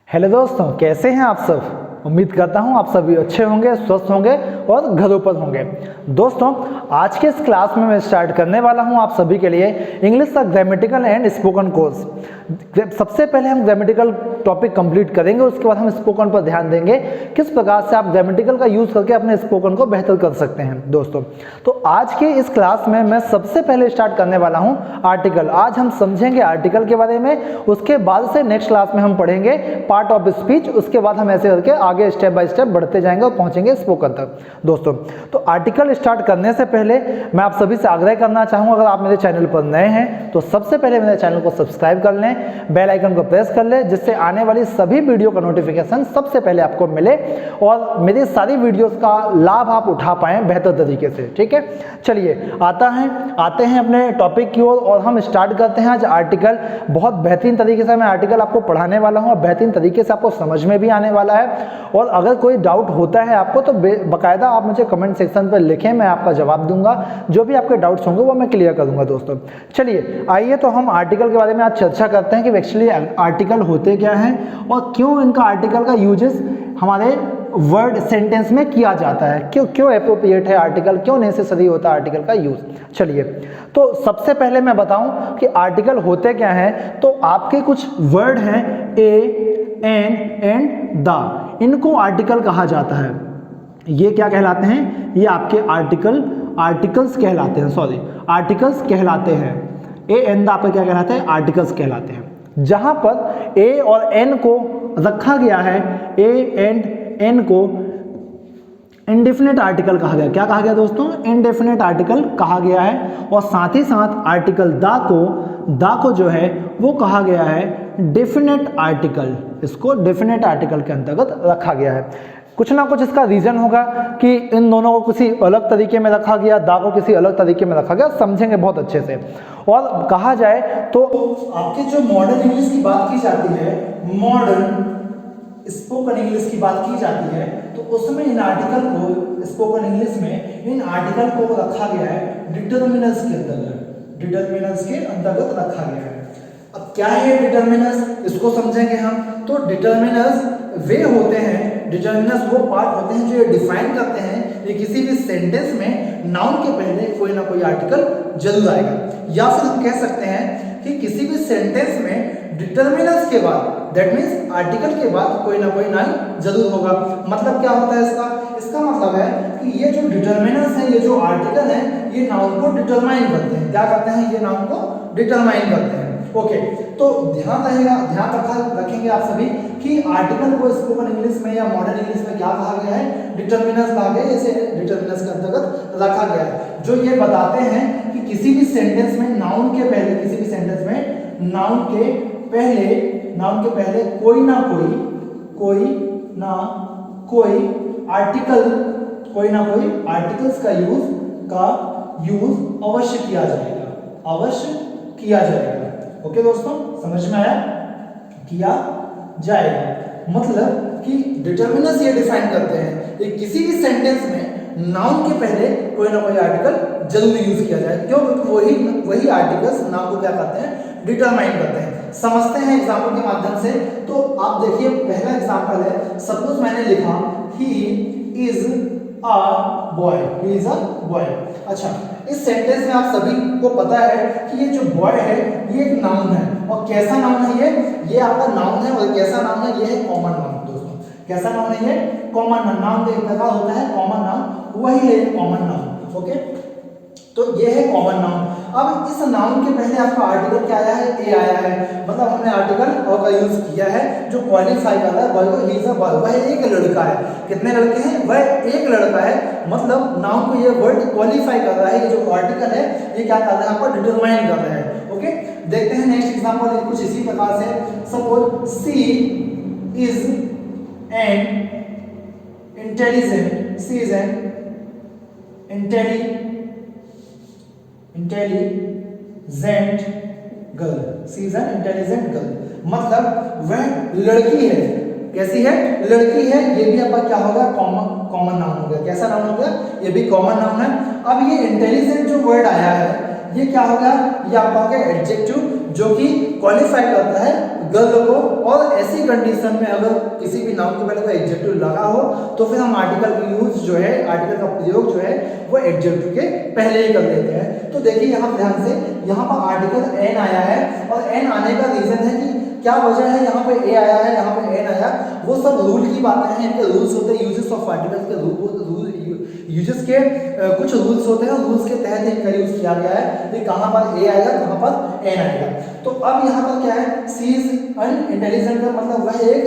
Hello दोस्तों, कैसे हैं आप सब। उम्मीद करता हूं आप सभी अच्छे होंगे, स्वस्थ होंगे और घरों पर होंगे। दोस्तों, आज के इस क्लास में मैं स्टार्ट करने वाला हूं आप सभी के लिए इंग्लिश का ग्रामेटिकल एंड स्पोकन कोर्स। सबसे पहले हम ग्रामेटिकल टॉपिक कंप्लीट करेंगे, उसके बाद हम स्पोकन पर ध्यान देंगे किस प्रकार से आप ग्रामेटिकल का यूज़ करके अपने स्पोकन को बेहतर कर सकते हैं। दोस्तों, तो आज के इस क्लास में मैं सबसे पहले स्टार्ट करने वाला हूं आर्टिकल। आज हम समझेंगे आर्टिकल के बारे में, उसके बाद से नेक्स्ट क्लास में हम पढ़ेंगे पार्ट ऑफ स्पीच, उसके बाद हम ऐसे करके आगे स्टेप बाय स्टेप बढ़ते जाएंगे और पहुंचेंगे स्पोकन तक। दोस्तों, तो आर्टिकल स्टार्ट करने से पहले मैं आप सभी से आग्रह करना चाहूँगा, अगर आप मेरे चैनल पर नए हैं तो सबसे पहले मेरे चैनल को सब्सक्राइब कर लें, बेल आइकन को प्रेस कर लें, जिससे आने वाली सभी वीडियो का नोटिफिकेशन सबसे पहले आपको मिले और मेरी सारी वीडियोस का लाभ आप उठा पाएँ बेहतर तरीके से। ठीक है, चलिए आते हैं अपने टॉपिक की ओर और हम स्टार्ट करते हैं आज आर्टिकल। बहुत बेहतरीन तरीके से मैं आर्टिकल आपको पढ़ाने वाला हूँ और बेहतरीन तरीके से आपको समझ में भी आने वाला है। और अगर कोई डाउट होता है आपको तो बाकायदा आप मुझे कमेंट सेक्शन पर लिखें, मैं आपका जवाब दूंगा। जो भी आपके डाउट्स होंगे वो मैं क्लियर करूंगा। दोस्तों, चलिए आइए तो हम आर्टिकल के बारे में आज चर्चा करते हैं कि एक्चुअली आर्टिकल होते क्या हैं और क्यों इनका आर्टिकल का यूजेस हमारे वर्ड सेंटेंस में किया जाता है, क्यों एप्रोप्रिएट है आर्टिकल, क्यों नेसेसरी होता है आर्टिकल का यूज। चलिए, तो सबसे पहले मैं बताऊं कि आर्टिकल होते क्या हैं। तो आपके कुछ वर्ड हैं ए, एन एंड द, इनको आर्टिकल कहा जाता है। ये क्या कहलाते हैं? ये आपके आर्टिकल्स कहलाते हैं, आर्टिकल्स कहलाते हैं। ए एन द आपका क्या कहलाते हैं? आर्टिकल्स कहलाते हैं। जहां पर ए और एन को रखा गया है, ए एंड एन को इंडेफिनेट आर्टिकल कहा गया। क्या कहा गया दोस्तों? इंडेफिनेट आर्टिकल कहा गया है। और साथ ही साथ आर्टिकल द को जो है वो कहा गया है डेफिनेट आर्टिकल। इसको डेफिनेट आर्टिकल के अंतर्गत रखा गया है। कुछ ना कुछ इसका रीजन होगा कि इन दोनों को किसी अलग तरीके में रखा गया, दा को किसी अलग तरीके में रखा गया, समझेंगे बहुत अच्छे से। और कहा जाए तो आपके जो मॉडर्न इंग्लिश की बात की जाती है, मॉडर्न स्पोकन इंग्लिश की बात की जाती है, तो उसमें इन आर्टिकल को, स्पोकन इंग्लिश में इन आर्टिकल को रखा गया है डिटर्मिनर्स के अंतर्गत, डिटर्मिनर्स के अंतर्गत रखा गया है। अब क्या है डिटर्मिनर्स, इसको समझेंगे हम। तो डिटर्मिनर्स वे होते हैं, डिटर्मिनर्स वो पार्ट होते हैं जो ये डिफाइन करते हैं कि किसी भी सेंटेंस में नाउन के पहले कोई ना कोई आर्टिकल जरूर आएगा, या फिर हम कह सकते हैं कि किसी भी सेंटेंस में डिटर्मिनर्स के बाद, दैट मीन्स आर्टिकल के बाद कोई ना कोई नाउन जरूर होगा। मतलब क्या होता है इसका मतलब है कि ये जो डिटर्मिनर्स हैं, ये जो आर्टिकल हैं, ये नाउन को डिटरमाइन करते हैं। क्या करते हैं? ये नाउन को डिटरमाइन करते हैं। ओके, तो ध्यान रखेंगे आप सभी कि आर्टिकल को स्पोकन इंग्लिश में या मॉडर्न इंग्लिश में क्या कहा गया है? डिटर्मिनर्स कहा गया है। इसे डिटर्मिनर्स के अंतर्गत रखा गया है, जो ये बताते हैं कि किसी भी सेंटेंस में नाउन के पहले, किसी भी सेंटेंस में नाउन के पहले कोई ना कोई आर्टिकल्स का यूज अवश्य किया जाएगा। ओके दोस्तों, समझ में आया? किया जाएगा मतलब कि डिटर्मिनर्स ये डिफाइन करते हैं कि किसी भी सेंटेंस में नाउन के पहले कोई ना कोई आर्टिकल जरूर यूज किया जाए। क्यों? क्योंकि वही आर्टिकल्स नाउन को क्या करते हैं? डिटरमाइन करते हैं। समझते हैं एग्जाम्पल के माध्यम से। तो आप देखिए, पहला एग्जाम्पल है, सपोज मैंने लिखा ही इज अ बॉय। अच्छा, इस सेंटेंस में आप सभी को पता है कि ये जो बॉय है ये एक नाउन है। और कैसा नाउन है ये आपका नाउन है। और कैसा नाउन है? ये है कॉमन नाउन। दोस्तों, कैसा नाउन है ये? Common noun. एक प्रकार होता है कॉमन नाउन, वही है कॉमन नाउन। ओके, तो ये है कॉमन नाउन। अब इस नाउन के पहले आपका आर्टिकल क्या आया है? ए आया है। मतलब हमने आर्टिकल और का यूज किया है जो क्वालिफाई कर रहा है बॉय को। ही इज अ बॉय, वह एक लड़का है। कितने लड़के हैं? वह एक लड़का है। मतलब नाउन को ये वर्ड क्वालिफाई कर रहा है। ये जो आर्टिकल है ये क्या कर रहा है? आपको डिटरमाइन कर रहा है। ओके, देखते हैं नेक्स्ट एग्जांपल कुछ इसी प्रकार से। Suppose she is an intelligent girl. She is an intelligent girl, मतलब वह लड़की है। कैसी है? लड़की है। ये भी आपका क्या होगा? कॉमन नाउन हो गया। कैसा नाउन हो गया? ये भी कॉमन नाउन है। अब ये इंटेलिजेंट जो वर्ड आया है ये क्या होगा? ये आपका हो गया एडजेक्टिव, जो कि क्वालिफाई करता है गर्ल को, और ऐसी कंडीशन में अगर किसी भी नाउन के पहले कोई एडजेक्टिव लगा हो तो फिर हम आर्टिकल का यूज जो है, आर्टिकल का प्रयोग जो है वो एडजेक्टिव के पहले ही कर लेते हैं। तो देखिए यहाँ ध्यान से, यहाँ पर आर्टिकल एन आया है, और एन आने का रीजन है कि क्या वजह है, यहाँ पे ए आया है, यहाँ पे एन आया, वो सब रूल की बातें हैं, इनके रूल्स होते हैं, यूजेस ऑफ आर्टिकल्स के रूल, यूजेस के कुछ रूल्स होते हैं, रूल्स के तहत इनका यूज किया गया है कि कहाँ पर ए आएगा, कहाँ पर एन आएगा। तो अब यहाँ पर क्या है, सी इज अनइंटेलिजेंट का मतलब वह एक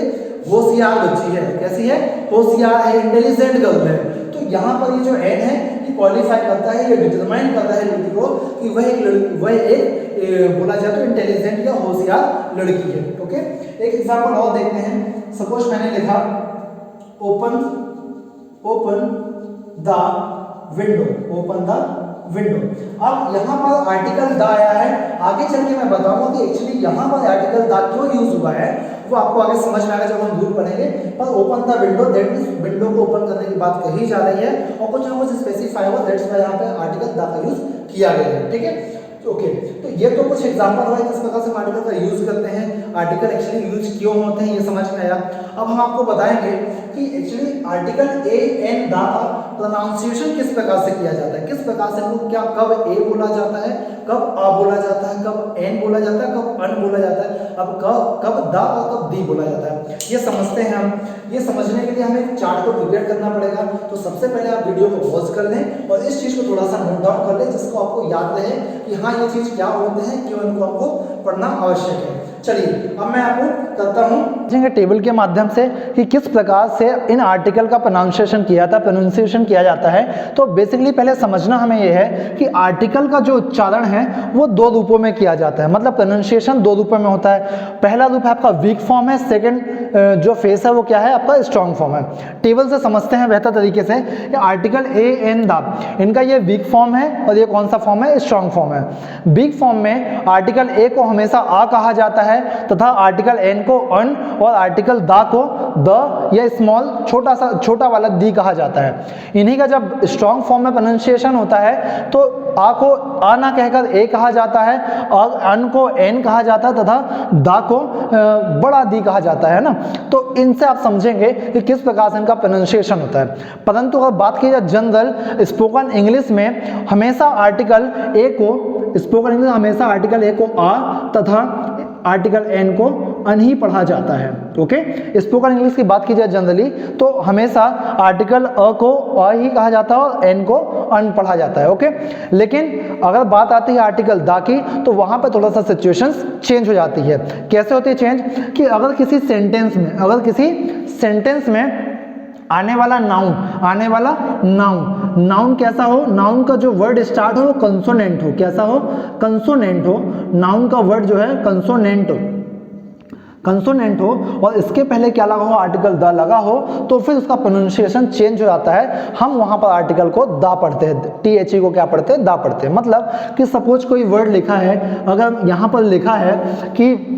होशियार बच्ची है, कैसी है, होशियार है, इंटेलिजेंट गर्ल है। तो यहाँ पर ये जो एन है ये क्वालिफाई करता है, ये डिटरमाइन करता है लड़की को कि वह एक बोला जाए तो इंटेलिजेंट या होशियार लड़की है। ओके, एक एग्जांपल और देखते हैं। सपोज मैंने लिखा open the window, open the window. अब यहाँ पर आर्टिकल द आया है, आगे चल के मैं बताऊंगा कि एक्चुअली यहाँ पर आर्टिकल द क्यों यूज हुआ है, वो आपको आगे समझ में आएगा जब हम दूर पढ़ेंगे। पर open the window, that means window को ओपन करने की बात कही जा रही है, और कुछ ना कुछ स्पेसिफाई हुआ, दैट्स व्हाई यहाँ पे आर्टिकल द का यूज किया गया है। ठीक है, ओके, तो ये तो कुछ एग्जांपल हुआ किस प्रकार से आर्टिकल का यूज करते हैं, आर्टिकल एक्चुअली यूज क्यों होते हैं, ये समझ में आया। अब हम आपको बताएंगे कि actually article a an the का प्रोनाउंसिएशन किस प्रकार से किया जाता है, किस प्रकार से वो क्या, कब ए बोला जाता है, कब आ बोला जाता है, कब एन बोला जाता है, कब अन बोला जाता है, अब कब द और कब दी बोला जाता है, ये समझते हैं हम। ये समझने के लिए हमें एक चार्ट को प्रिपेयर करना पड़ेगा। तो सबसे पहले आप वीडियो को पॉज कर लें और इस चीज को थोड़ा सा नोट डाउन कर लें, जिसको आपको याद रहे कि हाँ ये चीज क्या होते हैं, क्यों इनको आपको पढ़ना आवश्यक है। चलिए अब मैं आपको करता हूँ टेबल के माध्यम से कि किस प्रकार से इन आर्टिकल का प्रोनाउंसिएशन किया जाता है। तो बेसिकली पहले समझना हमें यह है कि आर्टिकल का जो उच्चारण है वो दो रूपों में किया जाता है, मतलब प्रोनाउंसिएशन दो रूपों में होता है। पहला रूप है आपका वीक फॉर्म है, सेकंड जो फेस है वो क्या है, आपका स्ट्रॉन्ग फॉर्म है। टेबल से समझते हैं बेहतर तरीके से। आर्टिकल ए एन द, इनका ये वीक फॉर्म है और ये कौन सा फॉर्म है, स्ट्रॉन्ग फॉर्म है। वीक फॉर्म में आर्टिकल ए को हमेशा आ कहा जाता है तथा आर्टिकल एन को अन और आर्टिकल द को द या स्मॉल छोटा वाला दी कहा जाता है। इन्हीं का जब स्ट्रॉन्ग फॉर्म में प्रोनाउंसिएशन होता है तो आ को आ ना कहकर ए कहा जाता है, और अन को एन कहा जाता है तथा द को बड़ा दी कहा जाता है ना। तो इनसे आप समझेंगे कि किस प्रकार से इनका प्रोनाउंसिएशन होता है। परंतु अगर बात की जाए जनरल स्पोकन इंग्लिश में, हमेशा आर्टिकल ए को, स्पोकन इंग्लिश हमेशा आर्टिकल ए को आ तथा आर्टिकल एन को अन ही पढ़ा जाता है। ओके, स्पोकन इंग्लिश की बात की जाए जनरली तो हमेशा आर्टिकल अ को अ ही कहा जाता है और एन को अन पढ़ा जाता है। ओके, लेकिन अगर बात आती है आर्टिकल द की तो वहां पर थोड़ा सा सिचुएशंस चेंज हो जाती है। कैसे होती है चेंज, कि अगर किसी सेंटेंस में आने वाला नाउन कैसा हो, नाउन का जो वर्ड स्टार्ट हो वो कंसोनेंट हो, कैसा हो, कंसोनेंट हो, नाउन का वर्ड जो है कंसोनेंट हो और इसके पहले क्या लगा हो, आर्टिकल द लगा हो, तो फिर उसका प्रोनाउंसिएशन चेंज हो जाता है। हम वहां पर आर्टिकल को दा पढ़ते हैं, THE को क्या पढ़ते हैं, दा पढ़ते हैं। मतलब कि सपोज कोई वर्ड लिखा है, अगर यहां पर लिखा है कि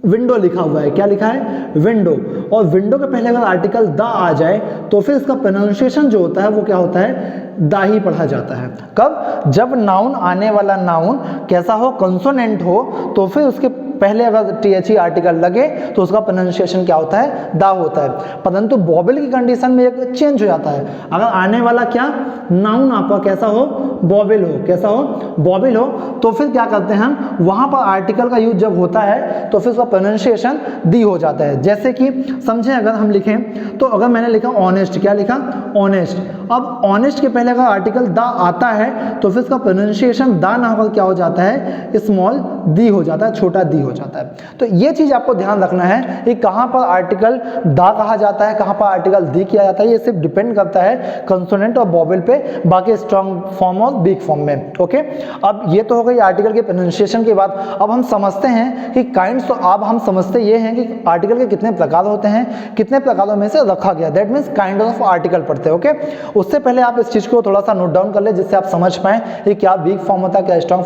विंडो लिखा हुआ है, क्या लिखा है, विंडो, और विंडो के पहले अगर आर्टिकल द आ जाए तो फिर इसका प्रोनाउंसिएशन जो होता है वो क्या होता है, दा ही पढ़ा जाता है। कब, जब नाउन, आने वाला नाउन कैसा हो, कंसोनेंट हो, तो फिर उसके पहले अगर THE आर्टिकल लगे तो उसका प्रोनाउंसिएशन क्या होता है, दा होता है। परंतु बॉबल की कंडीशन में एक चेंज हो जाता है। अगर आने वाला क्या, नाउन आपका कैसा हो, बॉबल हो, कैसा हो, बॉबल हो, तो फिर क्या करते हैं हम, वहां पर आर्टिकल का यूज जब होता है तो फिर उसका प्रोनाउंसिएशन दी हो जाता है। जैसे कि समझें, अगर हम लिखें तो अगर मैंने लिखा ऑनेस्ट, क्या लिखा, ऑनेस्ट, अब ऑनेस्ट के पहले अगर आर्टिकल द आता है तो फिर इसका प्रोनाउंसिएशन दा ना होकर क्या हो जाता है, स्मॉल दी हो जाता है, छोटा दी हो जाता है। तो ये चीज आपको ध्यान रखना है कि कहां पर आर्टिकल दा कहा जाता है, कहां पर आर्टिकल दी किया जाता है, ये सिर्फ डिपेंड करता है कंसोनेंट और बॉबल पे, बाकी स्ट्रॉन्ग फॉर्म और वीक फॉर्म में। ओके, अब ये तो हो गई आर्टिकल के प्रोनाउंसिएशन की बात। अब हम समझते हैं कि काइंड्स, तो अब हम समझते ये हैं कि आर्टिकल के कितने प्रकार होते हैं, कितने प्रकारों में से रखा गया, that means kind of article पढ़ते हैं। ओके, उससे पहले आप इस चीज़ को थोड़ा सा नोट डाउन कर ले जिससे आप समझ पाएं कि क्या वीक फॉर्म होता है, क्या स्ट्रॉन्ग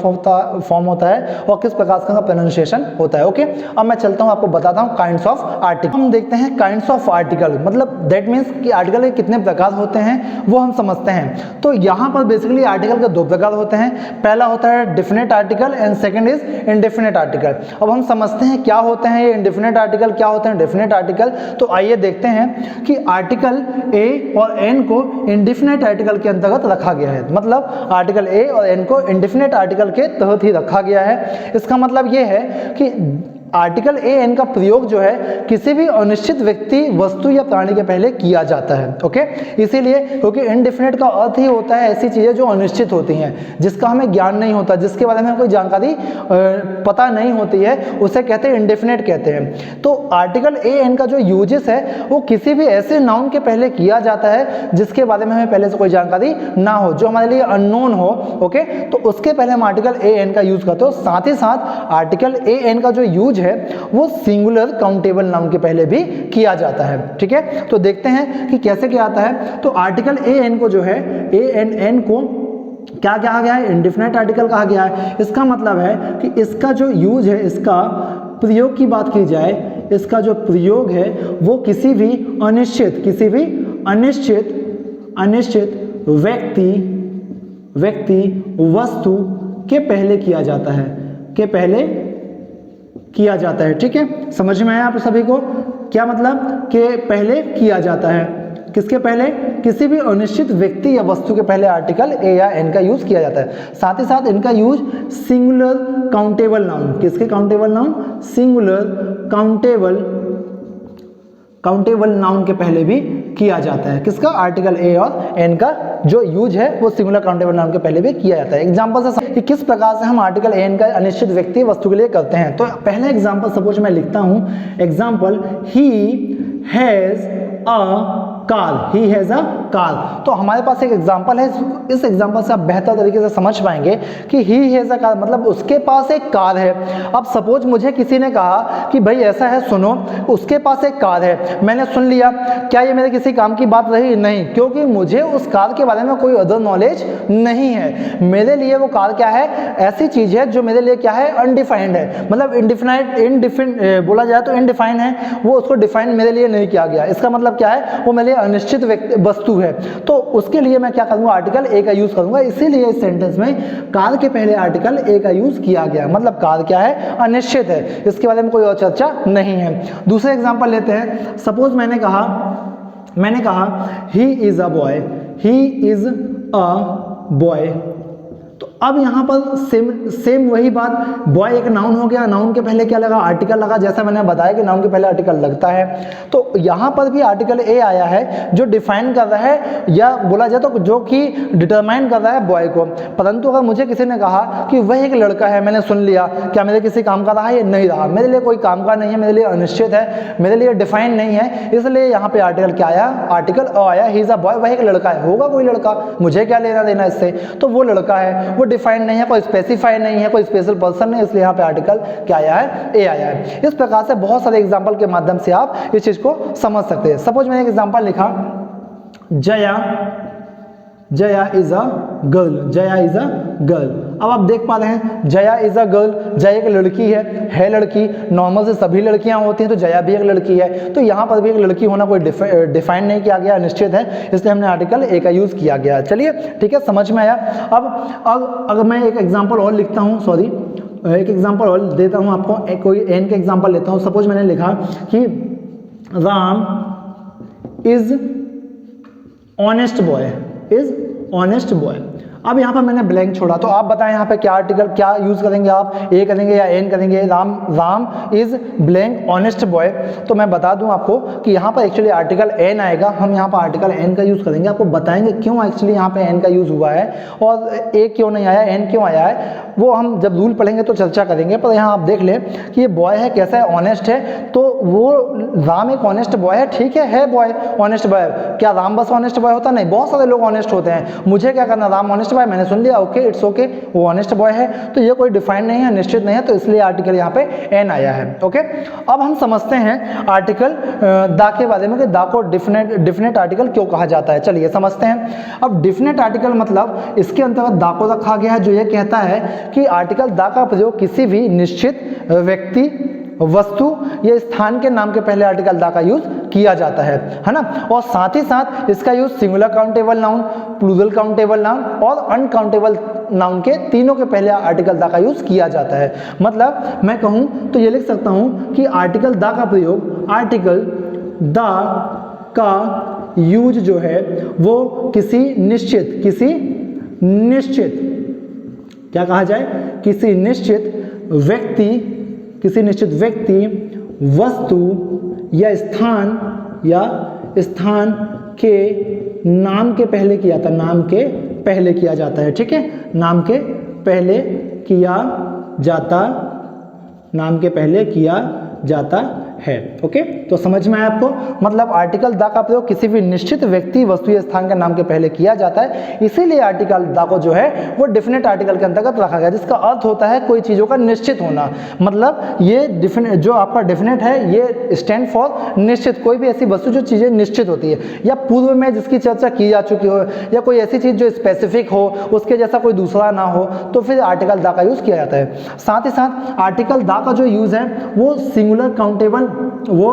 फॉर्म होता है और किस प्रकार का प्रोनाउंसिएशन होता है। ओके, अब मैं चलता हूँ आपको बताता हूँ काइंड्स ऑफ आर्टिकल। हम देखते हैं काइंड्स ऑफ आर्टिकल, मतलब दैट मीन्स कि आर्टिकल के कितने प्रकार होते हैं वो हम समझते हैं। तो यहाँ पर बेसिकली आर्टिकल के दो प्रकार होते हैं, पहला होता है definite article and second is indefinite article. अब हम समझते हैं क्या होते हैं ये इंडेफिनेट आर्टिकल, क्या होते हैं डेफिनेट आर्टिकल। तो आइए देखते हैं कि आर्टिकल ए और एन को इंडेफिनेट आर्टिकल के अंतर्गत रखा गया है, मतलब आर्टिकल ए और एन को इंडेफिनेट आर्टिकल के तहत ही रखा गया है। इसका मतलब ये है कि आर्टिकल ए एन का प्रयोग जो है किसी भी अनिश्चित व्यक्ति, वस्तु या प्राणी के पहले किया जाता है। ओके, इसीलिए क्योंकि इनडिफिनिट का अर्थ ही होता है ऐसी चीजें जो अनिश्चित होती हैं, जिसका हमें ज्ञान नहीं होता, जिसके बारे में कोई जानकारी पता नहीं होती है, उसे कहते हैं इंडेफिनिट कहते हैं। तो आर्टिकल ए एन का जो यूजेस है वो किसी भी ऐसे नाउन के पहले किया जाता है जिसके बारे में हमें पहले से कोई जानकारी ना हो, जो हमारे लिए अननोन हो। ओके, तो उसके पहले हम आर्टिकल ए एन का यूज करते हो। साथ ही साथ आर्टिकल ए एन का जो यूज है वो सिंगुलर काउंटेबल नाउन के पहले भी किया जाता है। ठीक है, तो देखते हैं कि कैसे क्या आता है। तो आर्टिकल ए एन को जो है ए एन एन को क्या कहा गया है, इंडेफिनिट आर्टिकल कहा गया है। इसका मतलब है कि इसका जो यूज है, इसका प्रयोग की बात की जाए, इसका जो प्रयोग है वो किसी भी अनिश्चित व्यक्ति वस्तु के पहले किया जाता है, ठीक है। समझ में आया आप सभी को, क्या मतलब कि पहले किया जाता है, किसके पहले, किसी भी अनिश्चित व्यक्ति या वस्तु के पहले आर्टिकल ए या एन का यूज किया जाता है। साथ ही साथ इनका यूज सिंगुलर काउंटेबल नाउन, किसके countable noun, singular countable noun के पहले भी किया जाता है। किसका, आर्टिकल ए और एन का जो यूज है वो सिंगुलर काउंटेबल नाउन के पहले भी किया जाता है। एग्जांपल से कि किस प्रकार से हम आर्टिकल ए एन का अनिश्चित व्यक्ति वस्तु के लिए करते हैं। तो पहला एग्जांपल सपोज मैं लिखता हूं, example he has a car. तो हमारे पास एक एग्जांपल है, इस एग्जांपल से आप बेहतर तरीके से समझ पाएंगे कि ही हैज अ कार मतलब उसके पास एक कार है। अब सपोज मुझे किसी ने कहा कि भाई ऐसा है, सुनो, उसके पास एक कार है, मैंने सुन लिया, क्या ये मेरे किसी काम की बात रही? नहीं, क्योंकि मुझे उस कार के बारे में कोई अदर नॉलेज नहीं है। मेरे लिए वो कार क्या है, ऐसी चीज है जो मेरे लिए क्या है, अनडिफाइंड है, मतलब इनडिफिनाइट बोला जाए तो इनडिफाइंड है, वो उसको डिफाइन मेरे लिए नहीं किया गया। इसका मतलब क्या है, वो मेरे लिए अनिश्चित वस्तु है। तो उसके लिए मैं क्या करूंगा, आर्टिकल ए का यूज करूंगा। इसीलिए इस सेंटेंस में कार के पहले आर्टिकल ए का यूज किया गया, मतलब कार क्या है, अनिश्चित है, इसके बारे में कोई और चर्चा नहीं है। दूसरे एग्जांपल लेते हैं, सपोज मैंने कहा ही इज अ बॉय। तो अब यहाँ पर सेम वही बात, बॉय एक नाउन हो गया, नाउन के पहले क्या लगा, आर्टिकल लगा, जैसा मैंने बताया कि नाउन के पहले आर्टिकल लगता है। तो यहाँ पर भी आर्टिकल ए आया है जो डिफाइन कर रहा है, या बोला जाए तो जो कि डिटरमाइन कर रहा है बॉय को। परंतु अगर मुझे किसी ने कहा कि वह एक लड़का है, मैंने सुन लिया, क्या मेरे किसी काम का रहा है? ये नहीं रहा, मेरे लिए कोई काम का नहीं है, मेरे लिए अनिश्चित है, मेरे लिए डिफाइन नहीं है, इसलिए यहाँ पे आर्टिकल क्या आया, आर्टिकल अ आया, ही इज अ बॉय, वह एक लड़का है, होगा कोई लड़का, मुझे क्या लेना देना इससे, तो वो लड़का है, वो डिफाइंड नहीं है, कोई स्पेसिफाई नहीं है, कोई स्पेशल पर्सन नहीं, इसलिए यहाँ पे आर्टिकल क्या आया है, ए आया है। इस प्रकार से बहुत सारे एग्जांपल के माध्यम से आप इस चीज को समझ सकते हैं। सपोज मैंने एक एग्जांपल लिखा, जया इज अ गर्ल। अब आप देख पा रहे हैं Jaya is a girl, Jaya एक लड़की है लड़की, नॉर्मल से सभी लड़कियां होती हैं, तो जया भी एक लड़की है, तो यहाँ पर भी एक लड़की होना कोई डिफाइन नहीं किया गया, निश्चित है, इसलिए हमने आर्टिकल ए का यूज किया गया। चलिए ठीक है, समझ में आया। अब अगर मैं एक एग्जाम्पल और लिखता हूँ, एक एग्जाम्पल और देता हूँ आपको, कोई एन का एग्जाम्पल लेता हूँ। सपोज मैंने लिखा कि राम इज ऑनेस्ट बॉय। अब यहाँ पर मैंने ब्लैंक छोड़ा, तो आप बताएं यहाँ पे क्या आर्टिकल क्या यूज करेंगे, आप ए करेंगे या एन करेंगे? Ram is blank honest boy. तो मैं बता दूं आपको कि यहाँ पर एक्चुअली आर्टिकल एन आएगा, हम यहाँ पर आर्टिकल एन का यूज करेंगे, आपको बताएंगे क्यों एक्चुअली यहाँ पे एन का यूज हुआ है और ए क्यों नहीं आया, एन क्यों आया है, वो हम जब रूल पढ़ेंगे तो चर्चा करेंगे। पर यहाँ आप देख लें कि ये बॉय है, कैसा है, ऑनेस्ट है, तो वो राम एक ऑनेस्ट बॉय है, ठीक है बॉय ऑनेस्ट बॉय। क्या राम बस ऑनेस्ट बॉय होता? नहीं, बहुत सारे लोग ऑनेस्ट होते हैं, मुझे क्या करना, राम ऑनेस्ट ऑनेस्ट बॉय, मैंने सुन लिया, ओके इट्स ओके, वो ऑनेस्ट बॉय है, तो ये कोई डिफाइंड नहीं है, निश्चित नहीं है, तो इसलिए आर्टिकल यहाँ पे एन आया है। ओके, अब हम समझते हैं आर्टिकल दा के बारे में कि दा को डिफिनेट आर्टिकल क्यों कहा जाता है। चलिए समझते हैं। अब डिफिनेट आर्टिकल मतलब इसके अंतर्गत दा को रखा गया है, जो ये कहता है कि आर्टिकल दा का प्रयोग किसी भी निश्चित व्यक्ति, वस्तु या स्थान के नाम के पहले आर्टिकल दा का यूज किया जाता है ना। और साथ ही साथ इसका use singular countable noun, plural countable noun और अनकाउंटेबल नाउन के तीनों के पहले आर्टिकल दा का यूज किया जाता है। मतलब मैं कहूं तो ये लिख सकता हूं कि आर्टिकल दा का प्रयोग, आर्टिकल दा का यूज जो है वो किसी निश्चित क्या कहा जाए, किसी निश्चित व्यक्ति, वस्तु या स्थान के नाम के पहले किया जाता है, नाम के पहले किया जाता है। ठीक है, नाम के पहले किया जाता है। ओके, तो समझ में आया आपको। मतलब आर्टिकल दा का प्रयोग किसी भी निश्चित व्यक्ति, वस्तु या स्थान के नाम के पहले किया जाता है, इसीलिए आर्टिकल दा को जो है वो डिफिनेट आर्टिकल के अंतर्गत रखा गया, जिसका अर्थ होता है कोई चीजों का निश्चित होना। मतलब ये डिफिनेट, जो आपका डिफिनेट है, ये स्टैंड फॉर निश्चित, कोई भी ऐसी वस्तु जो चीजें निश्चित होती है या पूर्व में जिसकी चर्चा की जा चुकी हो, या कोई ऐसी चीज जो स्पेसिफिक हो, उसके जैसा कोई दूसरा ना हो, तो फिर आर्टिकल दा का यूज किया जाता है। साथ ही साथ आर्टिकल दा का जो यूज है वो सिंगुलर काउंटेबल, वो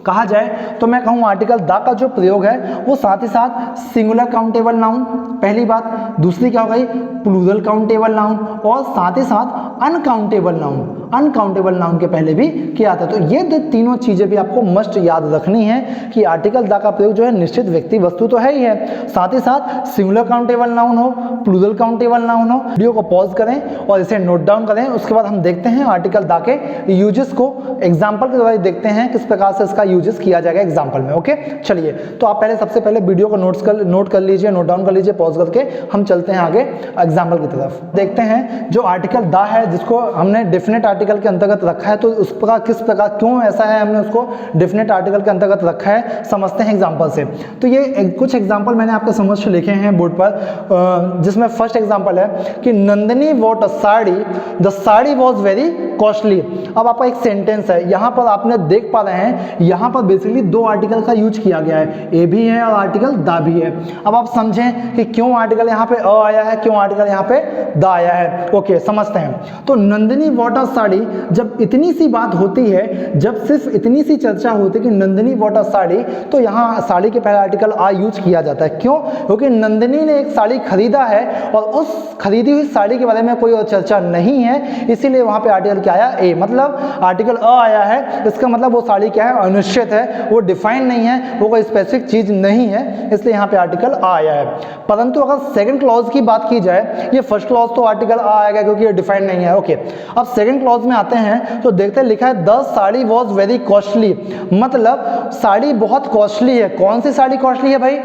कहा जाए तो मैं कहूँ आर्टिकल दा का जो प्रयोग है वो साथ ही साथ सिंगुलर काउंटेबल नाउन, पहली बात, दूसरी क्या हो गई, प्लूरल काउंटेबल नाउन, और साथ ही साथ अनकाउंटेबल नाउन के पहले भी किया था। तो ये दो तीनों चीजें भी आपको मस्ट याद रखनी है कि आर्टिकल दा का प्रयोग जो है निश्चित व्यक्ति, वस्तु तो है ही है, साथ ही साथ सिंगुलर काउंटेबल नाउन हो, प्लूरल काउंटेबल नाउन हो। वीडियो को पॉज करें और इसे नोट डाउन करें, उसके बाद हम देखते हैं आर्टिकल दा के यूजेस को एग्जाम्पल के द्वारा देखते हैं किस प्रकार से इसका यूजेस किया जाएगा एग्जाम्पल में। ओके, चलिए तो आप सबसे पहले वीडियो को नोट कर लीजिए, नोट डाउन कर लीजिए, पॉज करके हम चलते हैं आगे एग्जाम्पल की तरफ। देखते हैं जो आर्टिकल दा है, जिसको हमने डेफिनेट आर्टिकल के अंतर्गत रखा है, तो उस प्रकार किस प्रकार, क्यों ऐसा है, हमने उसको डेफिनेट आर्टिकल के अंतर्गत रखा है, समझते हैं एग्जाम्पल से। तो ये कुछ एग्जाम्पल मैंने आपके समक्ष लिखे हैं बोर्ड पर, जिसमें फर्स्ट एग्जाम्पल है कि Nandini what a sari, the sari was very costly. अब आपका एक सेंटेंस है, यहाँ पर आपने देख पा रहे हैं, यहाँ पर बेसिकली दो आर्टिकल का यूज किया गया है, ए भी है और आर्टिकल दा भी है। अब आप समझें कि क्यों आर्टिकल यहाँ पे अ आया है, क्यों आर्टिकल यहाँ पे दा आया है। ओके, समझते हैं। तो नंदिनी वॉट अ साड़ी, जब इतनी सी बात होती है, जब सिर्फ इतनी सी चर्चा होती है कि नंदिनी वॉट अ साड़ी, तो यहाँ साड़ी के पहले आर्टिकल आ यूज किया जाता है। क्यों? क्योंकि नंदिनी ने एक साड़ी खरीदा है और उस खरीदी हुई साड़ी के बारे में कोई और चर्चा नहीं है, इसीलिए वहां पे आर्टिकल क्या आया, ए। मतलब आर्टिकल अ आया है, इसका मतलब वो साड़ी क्या है, अनिश्चित है, वो डिफाइन नहीं है, वो कोई स्पेसिफिक चीज नहीं है, इसलिए यहाँ पे आर्टिकल आ आया है। परंतु अगर सेकंड क्लॉज की बात की जाए, ये फर्स्ट क्लॉज तो आर्टिकल आ आएगा क्योंकि ये डिफाइन नहीं है। ओके, अब सेकंड क्लॉज में आते हैं तो देखते हैं, लिखा है the sari was very costly, मतलब साड़ी बहुत कॉस्टली है। कौन सी साड़ी कॉस्टली है भाई?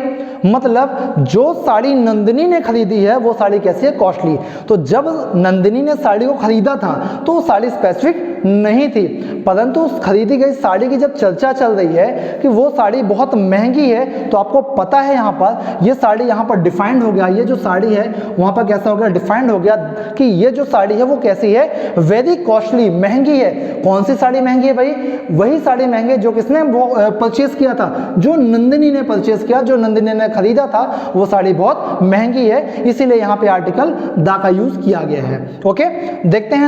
मतलब जो साड़ी नंदिनी ने खरीदी है वो साड़ी कैसी है, कॉस्टली। तो जब नंदिनी ने साड़ी को खरीदा था तो वो साड़ी स्पेसिफिक नहीं थी, परंतु उस खरीदी गई साड़ी की जब चर्चा चल रही है कि वो साड़ी बहुत महंगी है, तो आपको पता है यहाँ पर ये साड़ी यहाँ पर डिफाइंड हो गया, ये जो साड़ी है वहाँ पर कैसा हो गया, डिफाइंड हो गया कि ये जो साड़ी है वो कैसी है, वेरी कॉस्टली, महंगी है। कौन सी साड़ी महंगी है भाई? वही साड़ी महंगी जो किसने परचेज किया था, जो नंदिनी ने परचेज किया, जो नंदिनी ने खरीदा था, वो साड़ी बहुत महंगी है, इसीलिए यहाँ पे आर्टिकल दा का यूज किया गया है। ओके, देखते हैं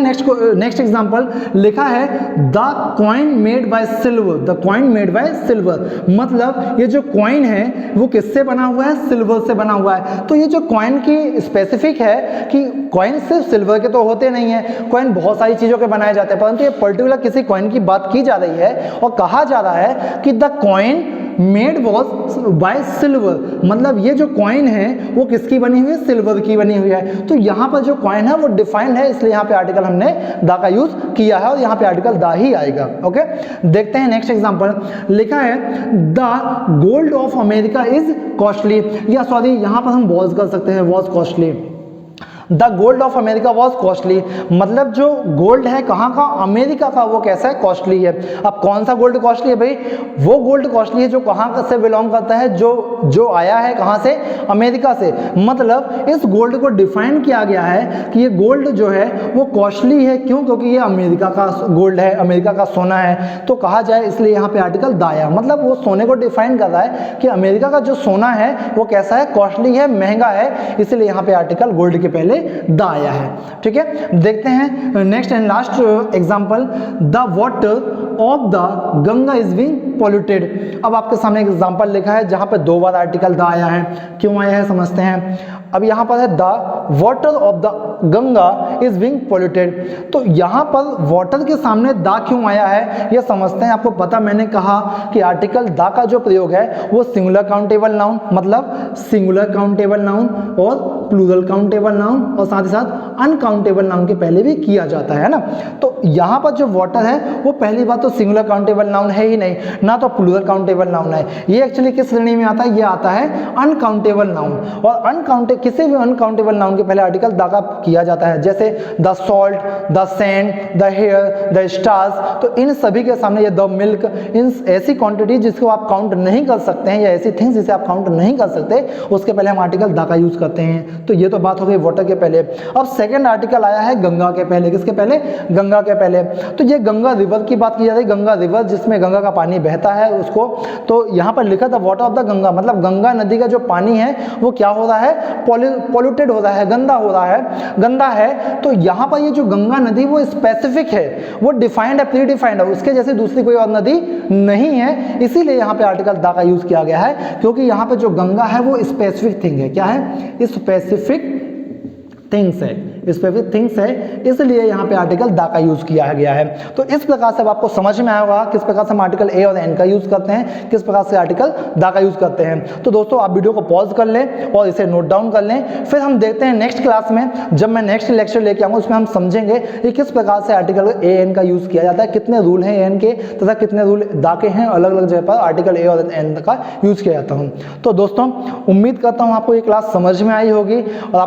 नेक्स्ट एग्जांपल। लिखा है the coin made by silver, the coin made by silver, मतलब ये जो कॉइन है वो किससे बना हुआ है, सिल्वर से बना हुआ है। तो ये जो कॉइन की स्पेसिफिक है कि कॉइन सिर्फ सिल्वर के तो होते नहीं है, कॉइन बहुत सारी चीजों के बनाए जाते हैं, परंतु ये पर्टिकुलर किसी कॉइन की बात की जा रही है और कहा जा रहा है कि the coin made was by silver, मतलब ये जो कॉइन है वो किसकी बनी हुई है, सिल्वर की बनी हुई है। तो यहाँ पर जो कॉइन है वो डिफाइंड है, इसलिए यहाँ पे आर्टिकल हमने दा का यूज किया है और यहाँ पे आर्टिकल दा ही आएगा। ओके, देखते हैं नेक्स्ट एग्जांपल। लिखा है the gold of America is costly, या सॉरी यहाँ पर हम वॉज कर सकते हैं, was costly. The gold of America was costly, मतलब जो गोल्ड है कहाँ का, अमेरिका का, वो कैसा है, कॉस्टली है। अब कौन सा गोल्ड कॉस्टली है भाई, वो गोल्ड कॉस्टली है जो कहाँ से बिलोंग करता है, जो आया है कहाँ से, अमेरिका से। मतलब इस गोल्ड को डिफाइन किया गया है कि ये गोल्ड जो है वो कॉस्टली है, क्यों, क्योंकि ये अमेरिका का गोल्ड है, अमेरिका का सोना है, तो कहा जाए, इसलिए यहाँ पे आर्टिकल द आया, मतलब वो सोने को डिफाइन कर रहा है कि अमेरिका का जो सोना है वो कैसा है, कॉस्टली है, महंगा है, इसलिए यहाँ पे आर्टिकल गोल्ड के पहले द आया है। ठीक है, देखते हैं next and last example, the water of the Ganga is being polluted. अब आपके सामने एक एग्जांपल लिखा है जहां पे 2 बार आर्टिकल द आया है, क्यों आया है समझते हैं। अब यहाँ पर है the water of the Ganga is being polluted, तो यहाँ पर वाटर के सामने द क्यों आया है ये समझते हैं। आपको पता, मैंने कहा कि आर्टिकल द का जो प्रयोग है वो सिंगुलर काउंटेबल नाउन, मतलब सिंगुलर काउंटेबल नाउन और प्लूरल काउंटेबल नाउन और साथ ही साथ अनकाउंटेबल नाउन के पहले भी किया जाता है ना। तो यहाँ पर जो वाटर है वो पहली बात तो सिंगुलर काउंटेबल नाउन है ही नहीं, ना तो प्लूरल काउंटेबल नाउन है, ये एक्चुअली किस श्रेणी में आता है, ये आता है अनकाउंटेबल नाउन। और किसी भी अनकाउंटेबल नाउन के पहले आर्टिकल द का किया जाता है, जैसे the salt, the sand, the hair, the stars, तो इन सभी के सामने ये द मिल्क, इन ऐसी क्वांटिटी जिसको आप काउंट नहीं कर सकते हैं या ऐसी थिंग्स जिसे आप काउंट नहीं कर सकते, उसके पहले हम आर्टिकल द का यूज करते हैं। तो ये तो बात हो गई वाटर के पहले। अब सेकंड आर्टिकल आया है गंगा के पहले, किसके पहले, गंगा के पहले। तो ये गंगा रिवर की बात की जा रही है, गंगा रिवर जिसमें गंगा का पानी बहता है उसको, तो यहाँ पर लिखा था वाटर ऑफ द गंगा, मतलब गंगा नदी का जो पानी है वो क्या हो रहा है, पॉल्यूटेड हो रहा है, गंदा हो रहा है, गंदा है। तो यहाँ पर ये जो गंगा नदी वो स्पेसिफिक है, वो डिफाइंड है, प्री डिफाइंड है, उसके जैसी दूसरी कोई और नदी नहीं है, इसीलिए यहाँ पे आर्टिकल द का यूज किया गया है, क्योंकि यहाँ पे जो गंगा है वो स्पेसिफिक थिंग है। क्या है, स्पेसिफिक थिंग्स है, स्पेसिफिक थिंग्स है, इसलिए यहाँ पे आर्टिकल द का यूज किया गया है। तो इस प्रकार से अब आपको समझ में आया होगा किस प्रकार से हम आर्टिकल ए और एन का यूज करते हैं, किस प्रकार से आर्टिकल द का यूज करते हैं। तो दोस्तों आप वीडियो को पॉज कर लें और इसे नोट डाउन कर लें, फिर हम देखते हैं नेक्स्ट क्लास में, जब मैं नेक्स्ट लेक्चर लेके आऊंगा उसमें हम समझेंगे कि किस प्रकार से आर्टिकल ए एन का यूज किया जाता है, कितने रूल हैं एन के तथा कितने रूल द के हैं, अलग अलग जगह पर आर्टिकल ए और एन का यूज किया जाता हूँ। तो दोस्तों उम्मीद करता हूँ आपको ये क्लास समझ में आई होगी और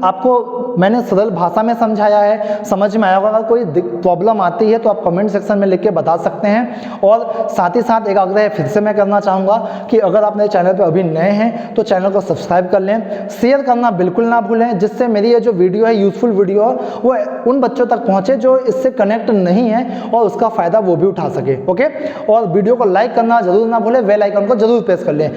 आपको मैंने सरल भाषा में समझाया है, समझ में आया होगा। अगर कोई प्रॉब्लम आती है तो आप कमेंट सेक्शन में लिख के बता सकते हैं। और साथ ही साथ एक आग्रह फिर से मैं करना चाहूँगा कि अगर आप मेरे चैनल पर अभी नए हैं तो चैनल को सब्सक्राइब कर लें, शेयर करना बिल्कुल ना भूलें, जिससे मेरी ये जो वीडियो है, यूजफुल वीडियो है, वो उन बच्चों तक पहुँचे जो इससे कनेक्ट नहीं है और उसका फ़ायदा वो भी उठा सके। ओके, और वीडियो को लाइक करना जरूर ना भूलें, बेल आइकन को जरूर प्रेस कर लें।